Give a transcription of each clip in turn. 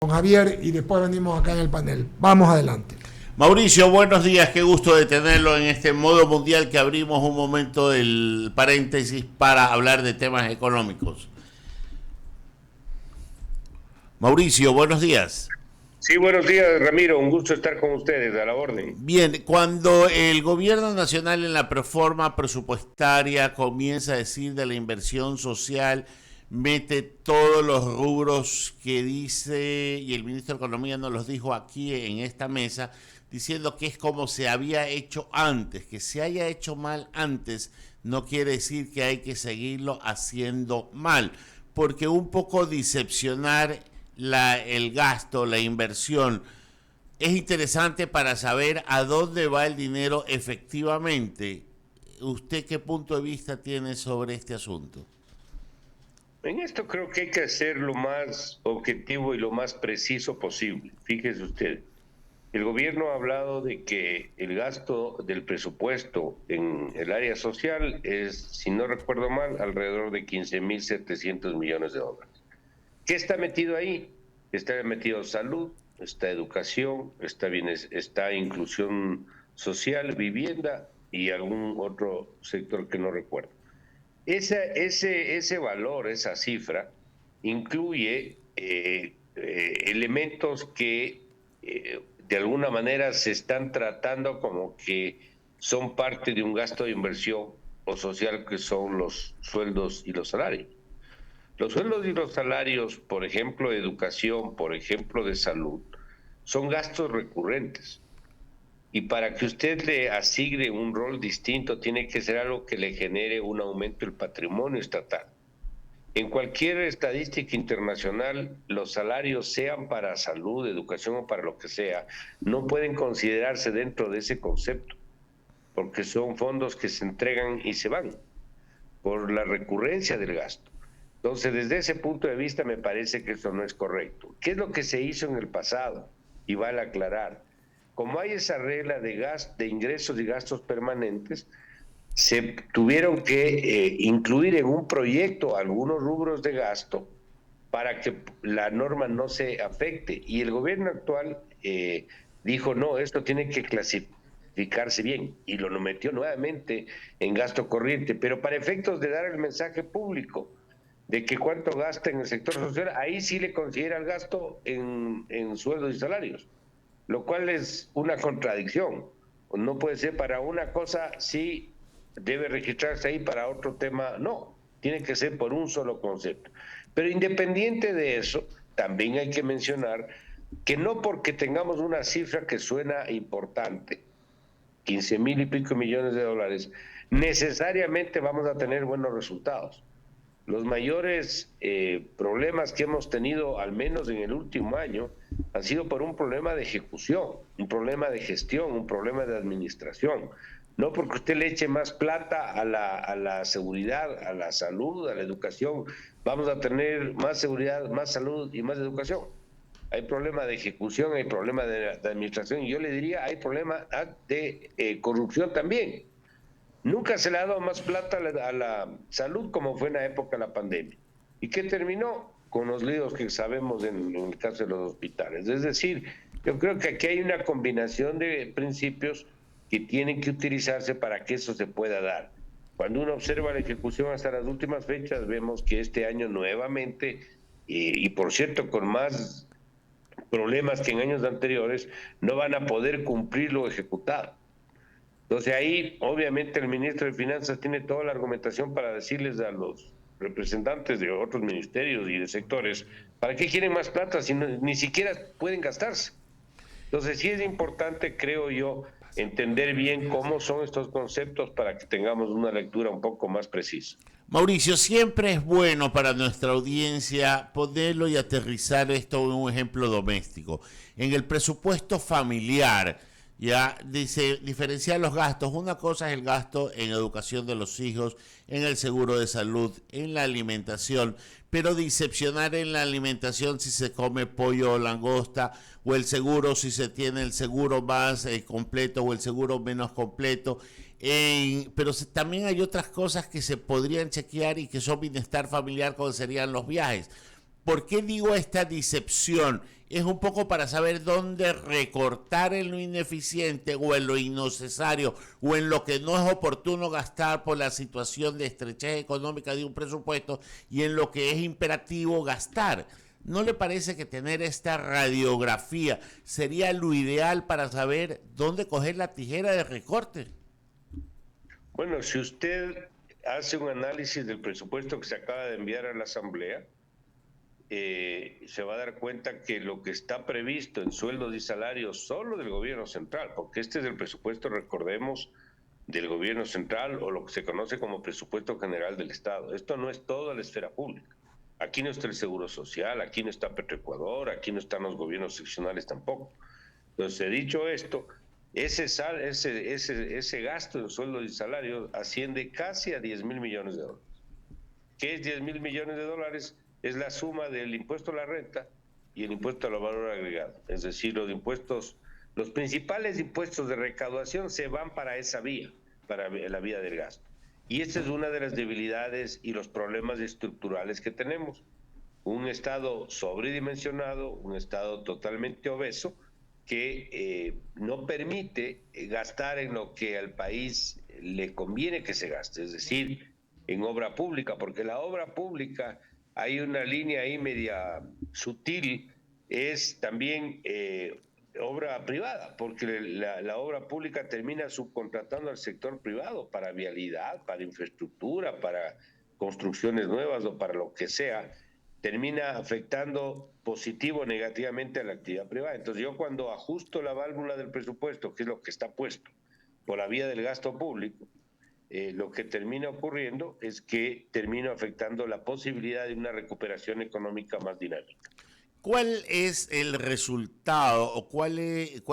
con Javier y después venimos acá en el panel. Vamos adelante. Mauricio, buenos días, qué gusto de tenerlo en este modo mundial que abrimos un momento del paréntesis para hablar de temas económicos. Mauricio, buenos días. Sí, buenos días, Ramiro. Un gusto estar con ustedes, a la orden. Bien, cuando el gobierno nacional en la reforma presupuestaria comienza a decir de la inversión social, mete todos los rubros que dice, y el ministro de Economía nos los dijo aquí en esta mesa, diciendo que es como se había hecho antes, que se haya hecho mal antes no quiere decir que hay que seguirlo haciendo mal, porque un poco diseccionar el gasto, la inversión, es interesante para saber a dónde va el dinero efectivamente. ¿Usted qué punto de vista tiene sobre este asunto? En esto creo que hay que ser lo más objetivo y lo más preciso posible. Fíjese usted, el gobierno ha hablado de que el gasto del presupuesto en el área social es, si no recuerdo mal, alrededor de 15.700 millones de dólares. ¿Qué está metido ahí? Está metido salud, está educación, está inclusión social, vivienda y algún otro sector que no recuerdo. Ese valor, esa cifra, incluye elementos que de alguna manera se están tratando como que son parte de un gasto de inversión o social, que son los sueldos y los salarios. Los sueldos y los salarios, por ejemplo, de educación, por ejemplo, de salud, son gastos recurrentes. Y para que usted le asigne un rol distinto, tiene que ser algo que le genere un aumento del patrimonio estatal. En cualquier estadística internacional, los salarios, sean para salud, educación o para lo que sea, no pueden considerarse dentro de ese concepto, porque son fondos que se entregan y se van por la recurrencia del gasto. Entonces, desde ese punto de vista, me parece que eso no es correcto. ¿Qué es lo que se hizo en el pasado? Y vale aclarar. Como hay esa regla de ingresos y gastos permanentes, se tuvieron que incluir en un proyecto algunos rubros de gasto para que la norma no se afecte. Y el gobierno actual dijo, no, esto tiene que clasificarse bien, y lo metió nuevamente en gasto corriente, pero para efectos de dar el mensaje público de que cuánto gasta en el sector social, ahí sí le considera el gasto en sueldos y salarios, lo cual es una contradicción. No puede ser, para una cosa sí debe registrarse ahí, para otro tema no. Tiene que ser por un solo concepto. Pero independiente de eso, también hay que mencionar que no porque tengamos una cifra que suena importante, 15.000 y pico millones de dólares, necesariamente vamos a tener buenos resultados. Los mayores problemas que hemos tenido, al menos en el último año, han sido por un problema de ejecución, un problema de gestión, un problema de administración. No porque usted le eche más plata a la seguridad, a la salud, a la educación, vamos a tener más seguridad, más salud y más educación. Hay problema de ejecución, hay problema de administración, y yo le diría, hay problema de corrupción también. Nunca se le ha dado más plata a la salud como fue en la época de la pandemia. ¿Y qué terminó? Con los líos que sabemos en el caso de los hospitales. Es decir, yo creo que aquí hay una combinación de principios que tienen que utilizarse para que eso se pueda dar. Cuando uno observa la ejecución hasta las últimas fechas, vemos que este año nuevamente, y por cierto con más problemas que en años anteriores, no van a poder cumplir lo ejecutado. Entonces ahí obviamente el ministro de Finanzas tiene toda la argumentación para decirles a los representantes de otros ministerios y de sectores, ¿para qué quieren más plata si ni siquiera pueden gastarse? Entonces sí es importante, creo yo, entender bien cómo son estos conceptos para que tengamos una lectura un poco más precisa. Mauricio, siempre es bueno para nuestra audiencia ponerlo y aterrizar esto en un ejemplo doméstico. En el presupuesto familiar, ya dice diferenciar los gastos. Una cosa es el gasto en educación de los hijos, en el seguro de salud, en la alimentación, pero diseccionar en la alimentación si se come pollo o langosta, o el seguro si se tiene el seguro más completo o el seguro menos completo. Pero también hay otras cosas que se podrían chequear y que son bienestar familiar, como serían los viajes. ¿Por qué digo esta disección? es un poco para saber dónde recortar en lo ineficiente o en lo innecesario o en lo que no es oportuno gastar por la situación de estrechez económica de un presupuesto y en lo que es imperativo gastar. ¿No le parece que tener esta radiografía sería lo ideal para saber dónde coger la tijera de recorte? Bueno, si usted hace un análisis del presupuesto que se acaba de enviar a la Asamblea, se va a dar cuenta que lo que está previsto en sueldos y salarios solo del gobierno central, porque este es el presupuesto, recordemos, del gobierno central o lo que se conoce como presupuesto general del Estado. Esto no es toda la esfera pública. Aquí no está el Seguro Social, aquí no está Petroecuador, aquí no están los gobiernos seccionales tampoco. Entonces, dicho esto, ese gasto en sueldos y salarios asciende casi a 10.000 millones de dólares. ¿Qué es 10.000 millones de dólares? Es la suma del impuesto a la renta y el impuesto al valor agregado. Es decir, los principales impuestos de recaudación se van para esa vía, para la vía del gasto. Y esta es una de las debilidades y los problemas estructurales que tenemos. Un Estado sobredimensionado, un Estado totalmente obeso, que no permite gastar en lo que al país le conviene que se gaste, es decir, en obra pública, porque la obra pública, hay una línea ahí media sutil, es también obra privada, porque la obra pública termina subcontratando al sector privado para vialidad, para infraestructura, para construcciones nuevas o para lo que sea, termina afectando positivo o negativamente a la actividad privada. Entonces yo cuando ajusto la válvula del presupuesto, que es lo que está puesto por la vía del gasto público, lo que termina ocurriendo es que termina afectando la posibilidad de una recuperación económica más dinámica. ¿Cuál es el resultado o cuál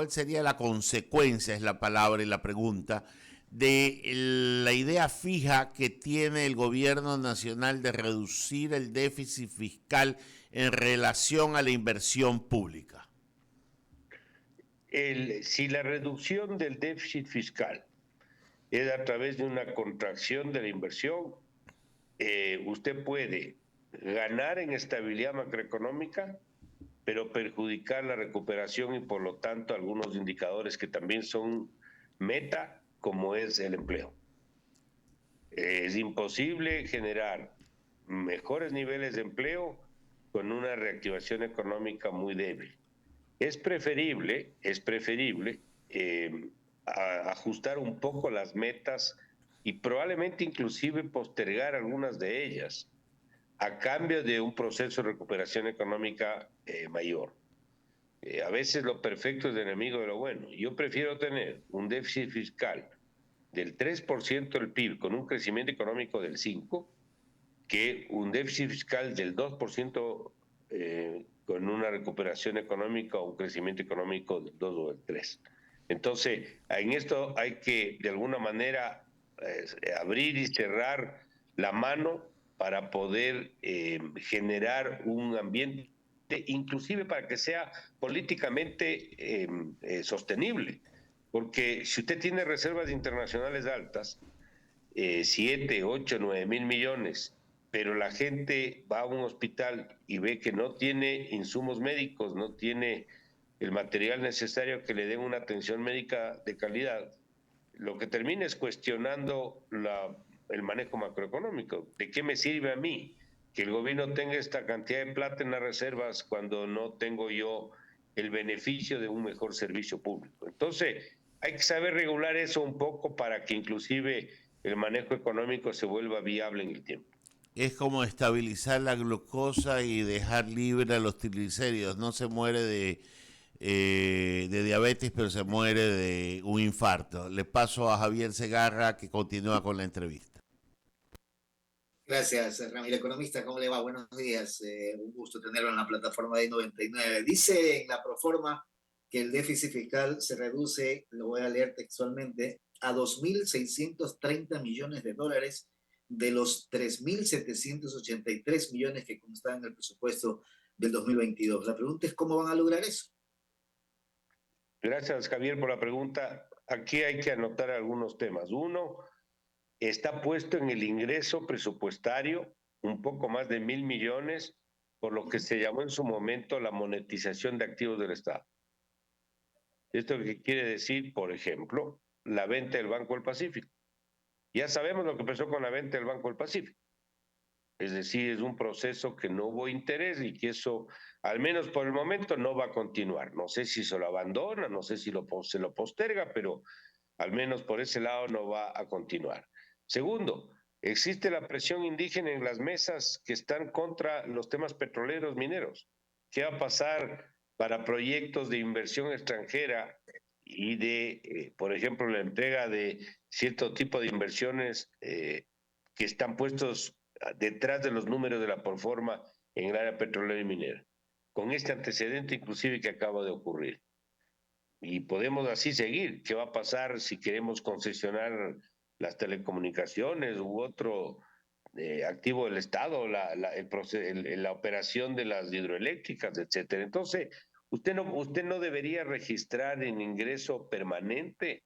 sería la consecuencia, es la palabra y la pregunta, de la idea fija que tiene el gobierno nacional de reducir el déficit fiscal en relación a la inversión pública? Si la reducción del déficit fiscal es a través de una contracción de la inversión, usted puede ganar en estabilidad macroeconómica, pero perjudicar la recuperación y por lo tanto algunos indicadores que también son meta, como es el empleo. Es imposible generar mejores niveles de empleo con una reactivación económica muy débil. Es preferible ajustar un poco las metas y probablemente inclusive postergar algunas de ellas a cambio de un proceso de recuperación económica mayor. A veces lo perfecto es enemigo de lo bueno. Yo prefiero tener un déficit fiscal del 3% del PIB con un crecimiento económico del 5%, que un déficit fiscal del 2% con una recuperación económica o un crecimiento económico del 2 o del 3. Entonces, en esto hay que, de alguna manera, abrir y cerrar la mano para poder generar un ambiente, inclusive para que sea políticamente sostenible. Porque si usted tiene reservas internacionales altas, 7, 8, 9 mil millones, pero la gente va a un hospital y ve que no tiene insumos médicos, no tiene el material necesario que le den una atención médica de calidad, lo que termina es cuestionando el manejo macroeconómico. ¿De qué me sirve a mí que el gobierno tenga esta cantidad de plata en las reservas cuando no tengo yo el beneficio de un mejor servicio público? Entonces, hay que saber regular eso un poco para que inclusive el manejo económico se vuelva viable en el tiempo. Es como estabilizar la glucosa y dejar libre a los triglicéridos. No se muere de diabetes, pero se muere de un infarto. Le paso a Javier Segarra, que continúa con la entrevista. Gracias, Ramiro Economista. ¿Cómo le va? Buenos días. Un gusto tenerlo en la plataforma de 99. Dice en la proforma que el déficit fiscal se reduce, lo voy a leer textualmente, a 2.630 millones de dólares de los 3.783 millones que constaban en el presupuesto del 2022. La pregunta es cómo van a lograr eso. Gracias, Javier, por la pregunta. Aquí hay que anotar algunos temas. Uno, está puesto en el ingreso presupuestario un poco más de 1.000 millones por lo que se llamó en su momento la monetización de activos del Estado. ¿Esto qué quiere decir? Por ejemplo, la venta del Banco del Pacífico. Ya sabemos lo que pasó con la venta del Banco del Pacífico. Es decir, es un proceso que no hubo interés y que eso, al menos por el momento, no va a continuar. No sé si se lo abandona, no sé si se lo posterga, pero al menos por ese lado no va a continuar. Segundo, existe la presión indígena en las mesas que están contra los temas petroleros mineros. ¿Qué va a pasar para proyectos de inversión extranjera y de, por ejemplo, la entrega de cierto tipo de inversiones que están puestos detrás de los números de la proforma en el área petrolera y minera? Con este antecedente inclusive que acaba de ocurrir. Y podemos así seguir. ¿Qué va a pasar si queremos concesionar las telecomunicaciones u otro activo del Estado, la operación de las hidroeléctricas, etcétera? Entonces, usted no debería registrar en ingreso permanente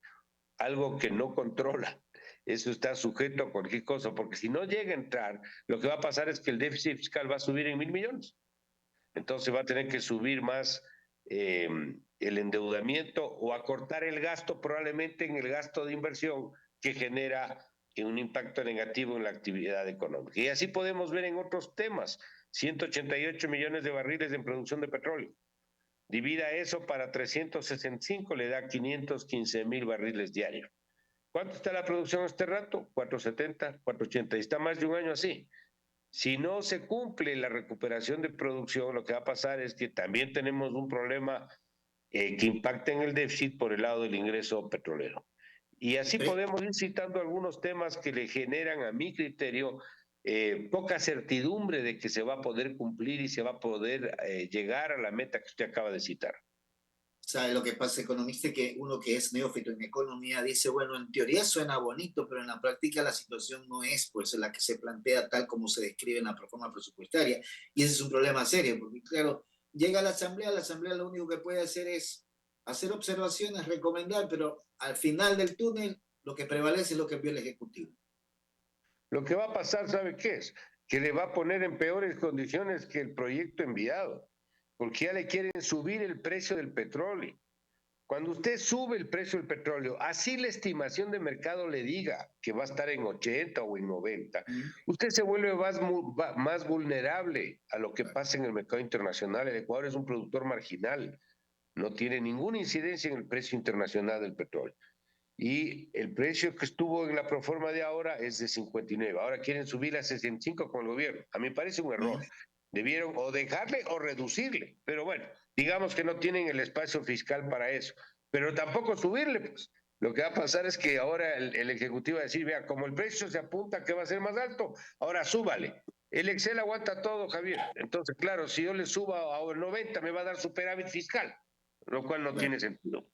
algo que no controla. Eso está sujeto a cualquier cosa, porque si no llega a entrar, lo que va a pasar es que el déficit fiscal va a subir en 1.000 millones. Entonces va a tener que subir más el endeudamiento o acortar el gasto, probablemente en el gasto de inversión que genera un impacto negativo en la actividad económica. Y así podemos ver en otros temas, 188 millones de barriles en producción de petróleo. Divida eso para 365, le da 515,000 barriles diarios. ¿Cuánto está la producción este rato? 470, 480, y está más de un año así. Si no se cumple la recuperación de producción, lo que va a pasar es que también tenemos un problema que impacta en el déficit por el lado del ingreso petrolero. Y así podemos ir citando algunos temas que le generan, a mi criterio, poca certidumbre de que se va a poder cumplir y se va a poder llegar a la meta que usted acaba de citar. ¿Sabe lo que pasa, economista? Que uno que es neófito en economía dice, bueno, en teoría suena bonito, pero en la práctica la situación no es pues la que se plantea tal como se describe en la reforma presupuestaria. Y ese es un problema serio, porque claro, llega a la asamblea lo único que puede hacer es hacer observaciones, recomendar, pero al final del túnel lo que prevalece es lo que vio el Ejecutivo. Lo que va a pasar, ¿sabe qué es? Que le va a poner en peores condiciones que el proyecto enviado, porque ya le quieren subir el precio del petróleo. Cuando usted sube el precio del petróleo, así la estimación de mercado le diga que va a estar en 80 o en 90, usted se vuelve más vulnerable a lo que pasa en el mercado internacional. El Ecuador es un productor marginal, no tiene ninguna incidencia en el precio internacional del petróleo. Y el precio que estuvo en la proforma de ahora es de 59. Ahora quieren subir a 65 con el gobierno. A mí me parece un error. Debieron o dejarle o reducirle. Pero bueno, digamos que no tienen el espacio fiscal para eso. Pero tampoco subirle, pues. Lo que va a pasar es que ahora el Ejecutivo va a decir, vea, como el precio se apunta que va a ser más alto, ahora súbale. El Excel aguanta todo, Javier. Entonces, claro, si yo le subo a 90, me va a dar superávit fiscal, lo cual no tiene sentido.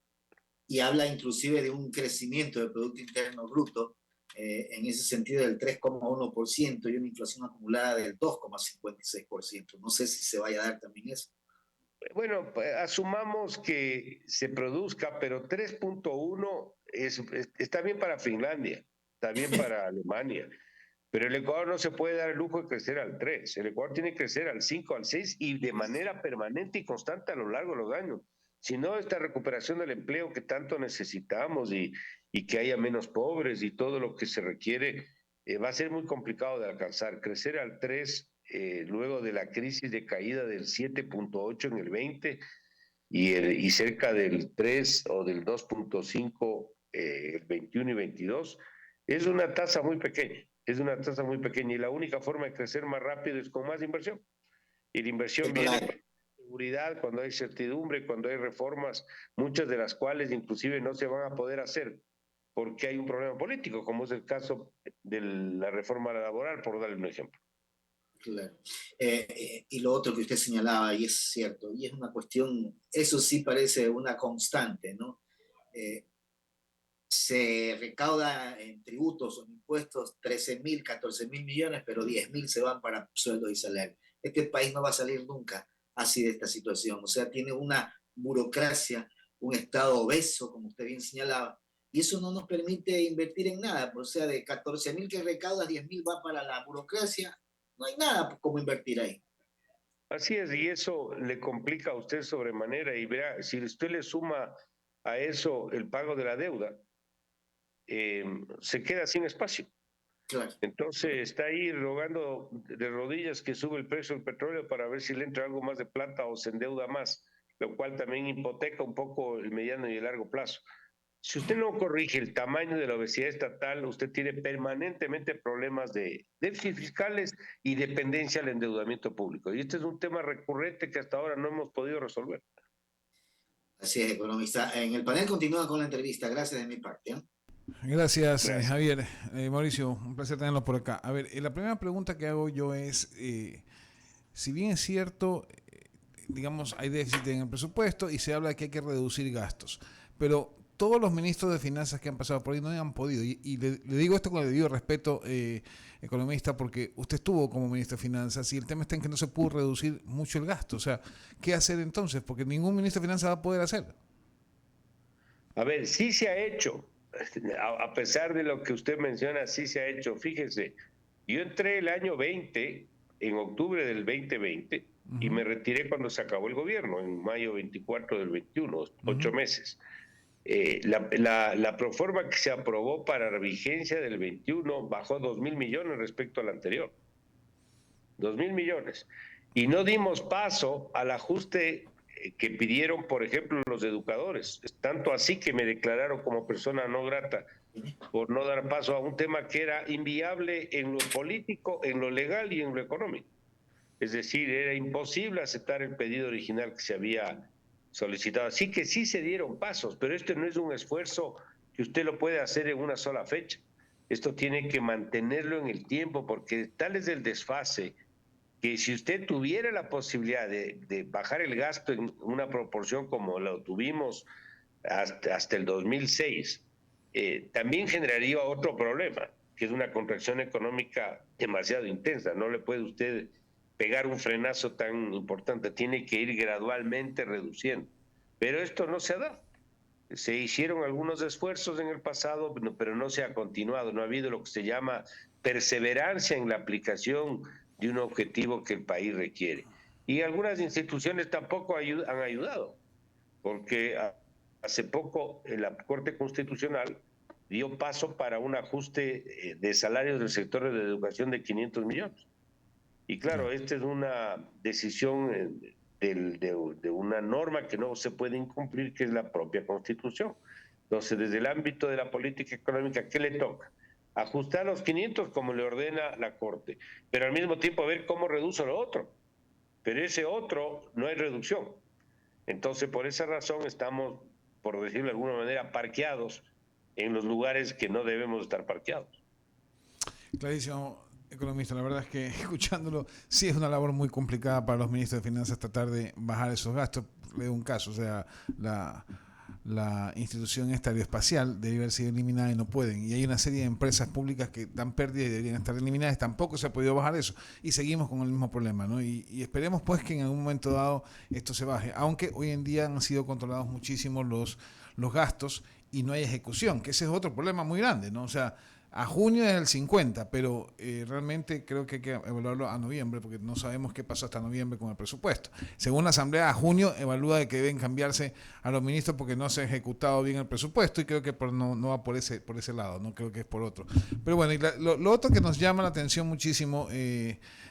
Y habla inclusive de un crecimiento del Producto Interno Bruto en ese sentido del 3,1% y una inflación acumulada del 2,56%. No sé si se vaya a dar también eso. Bueno, asumamos que se produzca, pero 3,1 está bien para Finlandia, está bien para Alemania, pero el Ecuador no se puede dar el lujo de crecer al 3. El Ecuador tiene que crecer al 5, al 6 y de manera permanente y constante a lo largo de los años. Si no, esta recuperación del empleo que tanto necesitamos y que haya menos pobres y todo lo que se requiere, va a ser muy complicado de alcanzar. Crecer al 3, luego de la crisis de caída del 7,8 en el 20 y cerca del 3 o del 2,5 el 21 y 22, es una tasa muy pequeña. Es una tasa muy pequeña y la única forma de crecer más rápido es con más inversión. Y la inversión viene seguridad, cuando hay certidumbre, cuando hay reformas, muchas de las cuales inclusive no se van a poder hacer porque hay un problema político, como es el caso de la reforma laboral, por darle un ejemplo. Claro. Y lo otro que usted señalaba, y es cierto, y es una cuestión, eso sí parece una constante, ¿no? Se recauda en tributos o en impuestos 13.000, 14.000 millones, pero 10.000 se van para sueldos y salarios. Este país no va a salir nunca así de esta situación. O sea, tiene una burocracia, un Estado obeso, como usted bien señalaba, y eso no nos permite invertir en nada. O sea, de 14.000 que recaudas, 10.000 va para la burocracia. No hay nada como invertir ahí. Así es, y eso le complica a usted sobremanera. Y verá, si usted le suma a eso el pago de la deuda, se queda sin espacio. Claro. Entonces está ahí rogando de rodillas que sube el precio del petróleo para ver si le entra algo más de plata o se endeuda más, lo cual también hipoteca un poco el mediano y el largo plazo. Si usted no corrige el tamaño de la obesidad estatal, usted tiene permanentemente problemas de déficit fiscales y dependencia al endeudamiento público. Y este es un tema recurrente que hasta ahora no hemos podido resolver. Así es, economista. En el panel continúa con la entrevista. Gracias de mi parte. Gracias, Javier. Mauricio, un placer tenerlo por acá. A ver, la primera pregunta que hago yo es, si bien es cierto, digamos, hay déficit en el presupuesto y se habla de que hay que reducir gastos, pero todos los ministros de finanzas que han pasado por ahí no han podido, y le digo esto con el debido respeto, economista, porque usted estuvo como ministro de finanzas y el tema está en que no se pudo reducir mucho el gasto. O sea, ¿qué hacer entonces? Porque ningún ministro de finanzas va a poder hacerlo. A ver, sí se ha hecho. A pesar de lo que usted menciona, sí se ha hecho. Fíjese, yo entré el año 20, en octubre del 2020, y me retiré cuando se acabó el gobierno, en mayo 24 del 21, 8 meses. La proforma que se aprobó para la vigencia del 21 bajó 2.000 millones respecto al anterior. 2.000 millones. Y no dimos paso al ajuste que pidieron, por ejemplo, los educadores. Tanto así que me declararon como persona no grata por no dar paso a un tema que era inviable en lo político, en lo legal y en lo económico. Es decir, era imposible aceptar el pedido original que se había solicitado. Así que sí se dieron pasos, pero este no es un esfuerzo que usted lo puede hacer en una sola fecha. Esto tiene que mantenerlo en el tiempo, porque tal es el desfase que si usted tuviera la posibilidad de bajar el gasto en una proporción como lo tuvimos hasta el 2006, también generaría otro problema, que es una contracción económica demasiado intensa. No le puede usted pegar un frenazo tan importante, tiene que ir gradualmente reduciendo. Pero esto no se ha dado. Se hicieron algunos esfuerzos en el pasado, pero no se ha continuado. No ha habido lo que se llama perseverancia en la aplicación de un objetivo que el país requiere. Y algunas instituciones tampoco han ayudado, porque hace poco la Corte Constitucional dio paso para un ajuste de salarios del sector de la educación de 500 millones. Y claro, esta es una decisión de una norma que no se puede incumplir, que es la propia Constitución. Entonces, desde el ámbito de la política económica, ¿qué le toca? Ajustar los 500 como le ordena la Corte, pero al mismo tiempo ver cómo reduce lo otro. Pero ese otro no hay reducción. Entonces, por esa razón estamos, por decirlo de alguna manera, parqueados en los lugares que no debemos estar parqueados. Clarísimo, economista. La verdad es que escuchándolo, sí es una labor muy complicada para los ministros de Finanzas tratar de bajar esos gastos. Le doy un caso, o sea, la institución esta aeroespacial debe haber sido eliminada y no pueden. Y hay una serie de empresas públicas que dan pérdidas y deberían estar eliminadas. Tampoco se ha podido bajar eso. Y seguimos con el mismo problema, ¿no? Y esperemos pues que en algún momento dado esto se baje. Aunque hoy en día han sido controlados muchísimo los gastos y no hay ejecución, que ese es otro problema muy grande, ¿no? O sea, a junio es el 50, pero realmente creo que hay que evaluarlo a noviembre, porque no sabemos qué pasó hasta noviembre con el presupuesto. Según la Asamblea, a junio evalúa de que deben cambiarse a los ministros porque no se ha ejecutado bien el presupuesto, y creo que no va por ese lado, no creo que es por otro. Pero bueno, y lo otro que nos llama la atención muchísimo,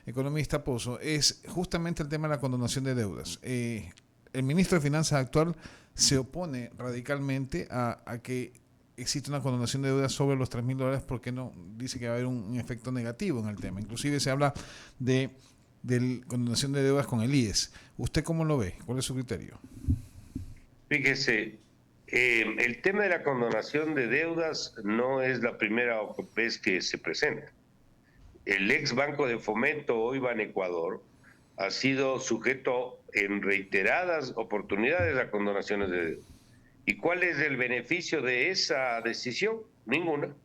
economista Pozo, es justamente el tema de la condonación de deudas. El ministro de Finanzas actual se opone radicalmente a que existe una condonación de deudas sobre los $3.000, porque no dice que va a haber un efecto negativo en el tema. Inclusive se habla de condonación de deudas con el IES. ¿Usted cómo lo ve? ¿Cuál es su criterio? Fíjese, el tema de la condonación de deudas no es la primera vez que se presenta. El ex Banco de Fomento, hoy Banecuador, ha sido sujeto en reiteradas oportunidades a condonaciones de deuda. ¿Y cuál es el beneficio de esa decisión? Ninguna.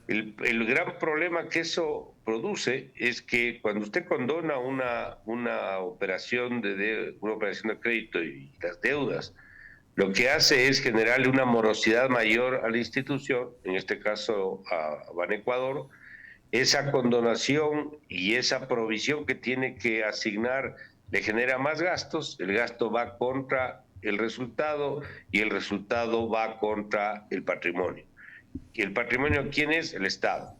El gran problema que eso produce es que cuando usted condona una operación de crédito y las deudas, lo que hace es generarle una morosidad mayor a la institución, en este caso a Banecuador. Esa condonación y esa provisión que tiene que asignar le genera más gastos, el gasto va contra el resultado y el resultado va contra el patrimonio. ¿Y el patrimonio quién es? El Estado.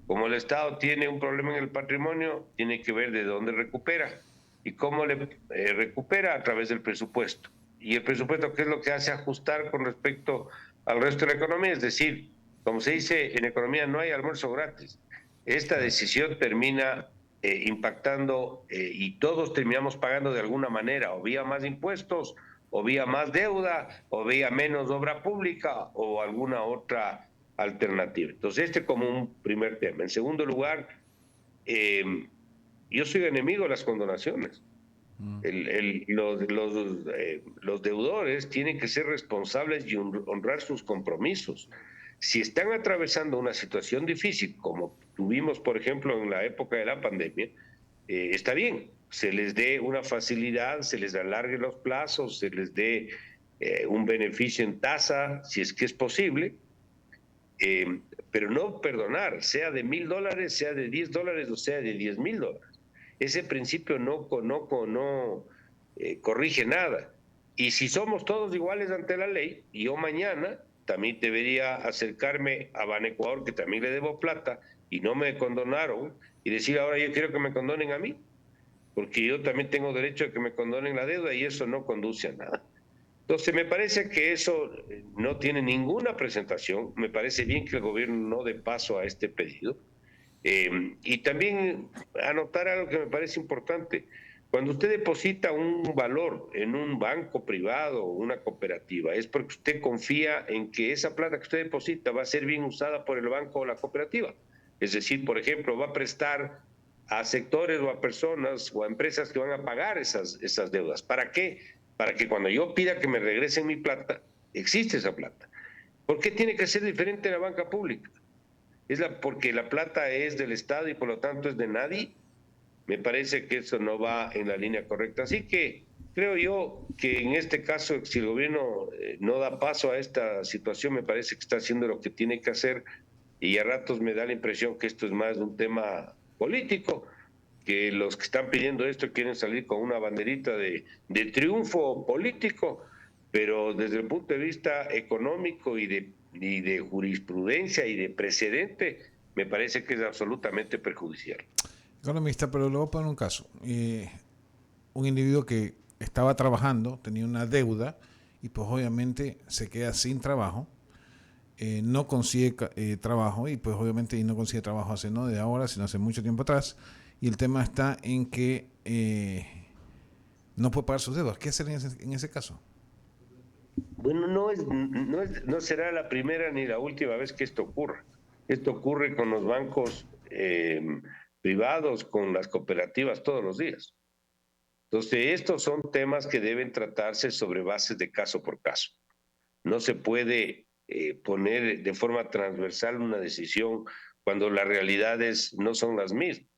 Como el Estado tiene un problema en el patrimonio, tiene que ver de dónde recupera. ¿Y cómo le recupera? A través del presupuesto. ¿Y el presupuesto qué es lo que hace? Ajustar con respecto al resto de la economía. Es decir, como se dice en economía, no hay almuerzo gratis. Esta decisión termina impactando y todos terminamos pagando de alguna manera, o vía más impuestos, o vía más deuda, o vía menos obra pública, o alguna otra alternativa. Entonces, este como un primer tema. En segundo lugar, yo soy enemigo de las condonaciones. Los deudores tienen que ser responsables y honrar sus compromisos. Si están atravesando una situación difícil, como tuvimos, por ejemplo, en la época de la pandemia, está bien, se les dé una facilidad, se les alargue los plazos, se les dé un beneficio en tasa, si es que es posible, pero no perdonar, sea de $1,000, sea de $10 o sea de $10,000. Ese principio no corrige nada. Y si somos todos iguales ante la ley, yo mañana también debería acercarme a Banecuador, que también le debo plata, y no me condonaron, y decir ahora yo quiero que me condonen a mí, porque yo también tengo derecho a que me condonen la deuda, y eso no conduce a nada. Entonces me parece que eso no tiene ninguna presentación. Me parece bien que el gobierno no dé paso a este pedido. Y también anotar algo que me parece importante. Cuando usted deposita un valor en un banco privado o una cooperativa, es porque usted confía en que esa plata que usted deposita va a ser bien usada por el banco o la cooperativa. Es decir, por ejemplo, va a prestar a sectores o a personas o a empresas que van a pagar esas deudas. ¿Para qué? Para que cuando yo pida que me regresen mi plata, existe esa plata. ¿Por qué tiene que ser diferente en la banca pública? Porque la plata es del Estado y por lo tanto es de nadie. Me parece que eso no va en la línea correcta. Así que creo yo que en este caso, si el gobierno no da paso a esta situación, me parece que está haciendo lo que tiene que hacer, y a ratos me da la impresión que esto es más un tema político, que los que están pidiendo esto quieren salir con una banderita de triunfo político, pero desde el punto de vista económico y de jurisprudencia y de precedente, me parece que es absolutamente perjudicial. Economista, pero le voy a poner un caso. Un individuo que estaba trabajando, tenía una deuda y pues obviamente se queda sin trabajo, no consigue trabajo y pues obviamente no consigue trabajo no de ahora, sino hace mucho tiempo atrás, y el tema está en que no puede pagar sus deudas. ¿Qué hacer en ese caso? Bueno, no será la primera ni la última vez que esto ocurra. Esto ocurre con los bancos privados, con las cooperativas todos los días. Entonces, estos son temas que deben tratarse sobre bases de caso por caso. No se puede poner de forma transversal una decisión cuando las realidades no son las mismas.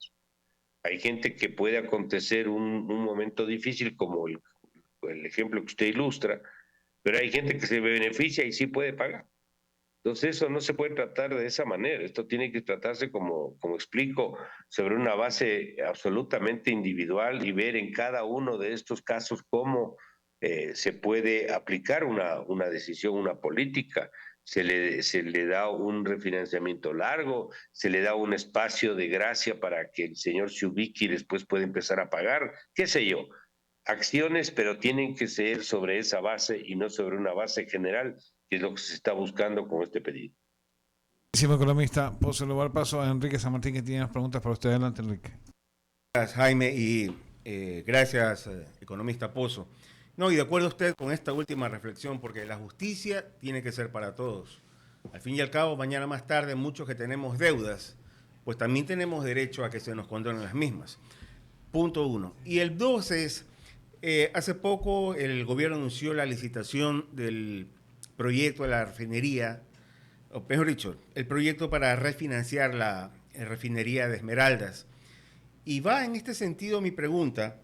Hay gente que puede acontecer un momento difícil, como el ejemplo que usted ilustra, pero hay gente que se beneficia y sí puede pagar. Entonces eso no se puede tratar de esa manera. Esto tiene que tratarse, como explico, sobre una base absolutamente individual y ver en cada uno de estos casos cómo se puede aplicar una decisión, una política. Se le da un refinanciamiento largo, se le da un espacio de gracia para que el señor se ubique y después pueda empezar a pagar, qué sé yo. Acciones, pero tienen que ser sobre esa base y no sobre una base general, que es lo que se está buscando con este pedido. Señor economista, Pozo, le voy a dar paso a Enrique San Martín, que tiene unas preguntas para usted. Adelante, Enrique. Gracias, Jaime, y gracias, economista Pozo. No, y de acuerdo usted con esta última reflexión, porque la justicia tiene que ser para todos. Al fin y al cabo, mañana más tarde, muchos que tenemos deudas, pues también tenemos derecho a que se nos condonen las mismas. Punto 1. Y el 2 es, hace poco el gobierno anunció la licitación del proyecto de la refinería, o mejor dicho, el proyecto para refinanciar la refinería de Esmeraldas. Y va en este sentido mi pregunta,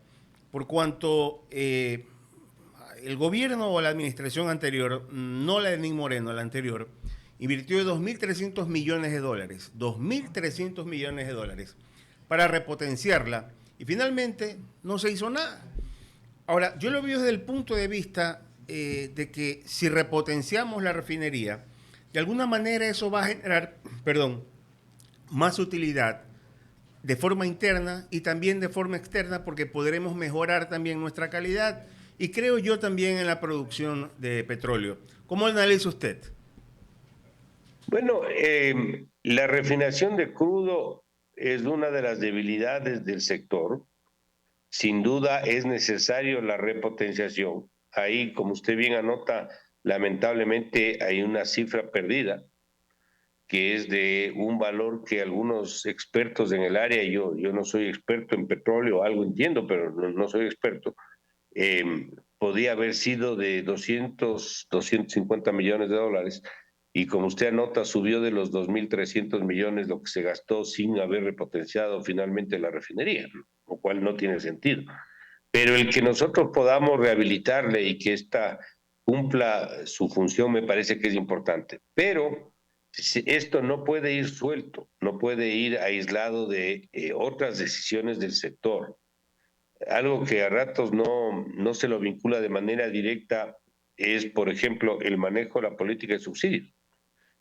por cuanto el gobierno o la administración anterior, no la de Lenín Moreno, la anterior, invirtió 2.300 millones de dólares, 2.300 millones de dólares, para repotenciarla Y finalmente no se hizo nada. Ahora, yo lo veo desde el punto de vista de que si repotenciamos la refinería, de alguna manera eso va a generar, más utilidad de forma interna y también de forma externa, porque podremos mejorar también nuestra calidad y creo yo también en la producción de petróleo. ¿Cómo analiza usted? Bueno, la refinación de crudo es una de las debilidades del sector. Sin duda es necesario la repotenciación. Ahí, como usted bien anota, lamentablemente hay una cifra perdida, que es de un valor que algunos expertos en el área, yo no soy experto en petróleo, algo entiendo, pero no soy experto, podía haber sido de 250 millones de dólares, y como usted anota, subió de los 2.300 millones lo que se gastó sin haber repotenciado finalmente la refinería, lo cual no tiene sentido. Pero el que nosotros podamos rehabilitarle y que ésta cumpla su función me parece que es importante. Pero esto no puede ir suelto, no puede ir aislado de otras decisiones del sector. Algo que a ratos no se lo vincula de manera directa es, por ejemplo, el manejo de la política de subsidios.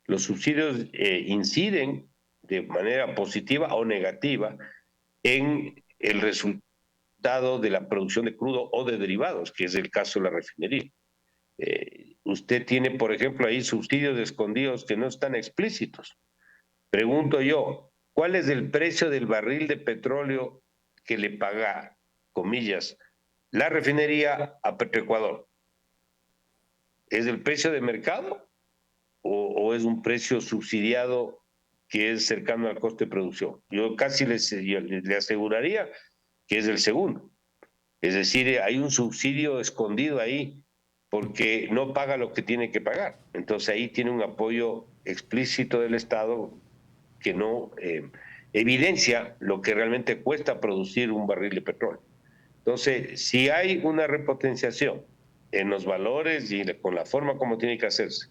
Los subsidios inciden de manera positiva o negativa en el resultado de la producción de crudo o de derivados, que es el caso de la refinería. Usted tiene, por ejemplo, ahí subsidios escondidos que no están explícitos. Pregunto yo, ¿cuál es el precio del barril de petróleo que le paga, comillas, la refinería a Petroecuador? ¿Es el precio de mercado o es un precio subsidiado que es cercano al coste de producción? Yo casi le aseguraría que es el segundo. Es decir, hay un subsidio escondido ahí porque no paga lo que tiene que pagar. Entonces ahí tiene un apoyo explícito del Estado que no evidencia lo que realmente cuesta producir un barril de petróleo. Entonces, si hay una repotenciación en los valores y con la forma como tiene que hacerse,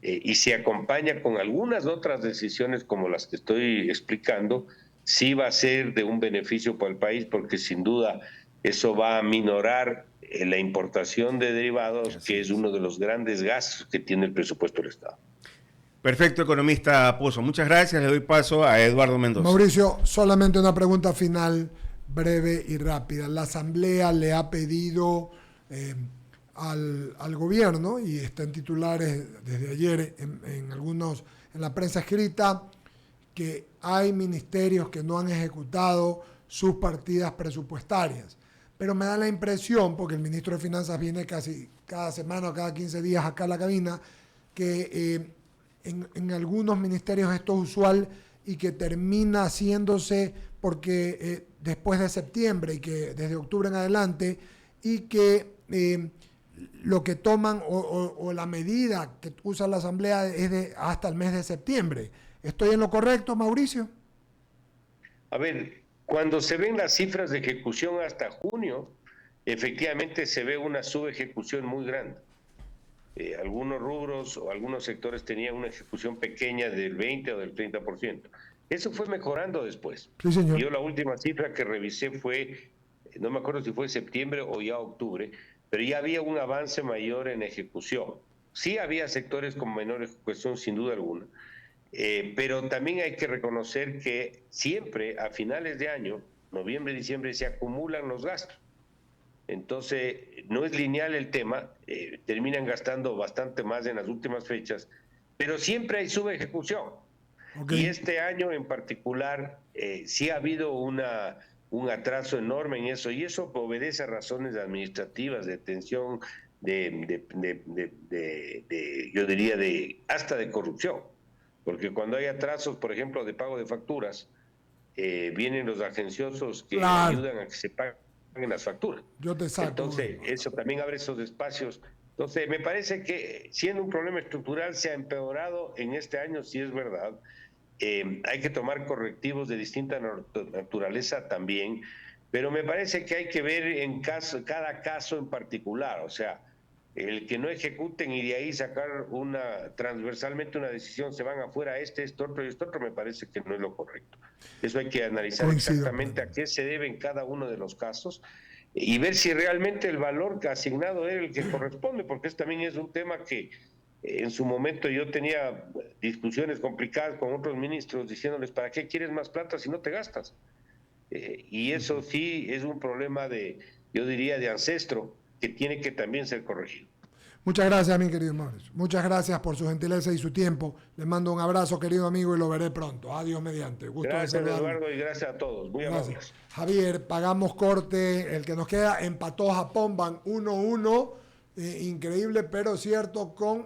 y se acompaña con algunas otras decisiones como las que estoy explicando, sí va a ser de un beneficio para el país, porque sin duda eso va a minorar la importación de derivados, que es uno de los grandes gastos que tiene el presupuesto del Estado. Perfecto, economista Pozo. Muchas gracias. Le doy paso a Eduardo Mendoza. Mauricio, solamente una pregunta final, breve y rápida. La Asamblea le ha pedido al gobierno, y está en titulares desde ayer en la prensa escrita, que hay ministerios que no han ejecutado sus partidas presupuestarias. Pero me da la impresión, porque el ministro de Finanzas viene casi cada semana o cada 15 días acá a la cabina, que en algunos ministerios esto es usual y que termina haciéndose porque después de septiembre y que desde octubre en adelante, y que lo que toman o la medida que usa la Asamblea es de hasta el mes de septiembre. ¿Estoy en lo correcto, Mauricio? A ver, cuando se ven las cifras de ejecución hasta junio, efectivamente se ve una subejecución muy grande. Algunos rubros o algunos sectores tenían una ejecución pequeña del 20 o del 30%. Eso fue mejorando después. Sí, señor. Yo la última cifra que revisé fue, no me acuerdo si fue septiembre o ya octubre, pero ya había un avance mayor en ejecución. Sí había sectores con menor ejecución, sin duda alguna, pero también hay que reconocer que siempre a finales de año, noviembre, diciembre, se acumulan los gastos. Entonces, no es lineal el tema, terminan gastando bastante más en las últimas fechas, pero siempre hay subejecución. Okay. Y este año en particular, sí ha habido un atraso enorme en eso, y eso obedece a razones administrativas, de tensión, yo diría, hasta de corrupción. Porque cuando hay atrasos, por ejemplo, de pago de facturas, vienen los agenciosos que ayudan a que se paguen las facturas. Yo te saco. Entonces, eso también abre esos espacios. Entonces, me parece que siendo un problema estructural se ha empeorado en este año, sí es verdad. Hay que tomar correctivos de distinta naturaleza también, pero me parece que hay que ver cada caso en particular. O sea, El que no ejecuten y de ahí sacar transversalmente una decisión, se van afuera esto otro y esto otro, me parece que no es lo correcto. Eso hay que analizar exactamente a qué se debe en cada uno de los casos y ver si realmente el valor asignado es el que corresponde, porque también es un tema que en su momento yo tenía discusiones complicadas con otros ministros diciéndoles, ¿para qué quieres más plata si no te gastas? Y eso sí es un problema yo diría, de ancestro, que tiene que también ser corregido. Muchas gracias, mi querido Mauricio. Muchas gracias por su gentileza y su tiempo. Les mando un abrazo, querido amigo, y lo veré pronto. Adiós mediante. Gusto gracias, Eduardo, y gracias a todos. Muy amables. Javier, pagamos corte. El que nos queda empató Japón, van 1-1. Increíble, pero cierto, con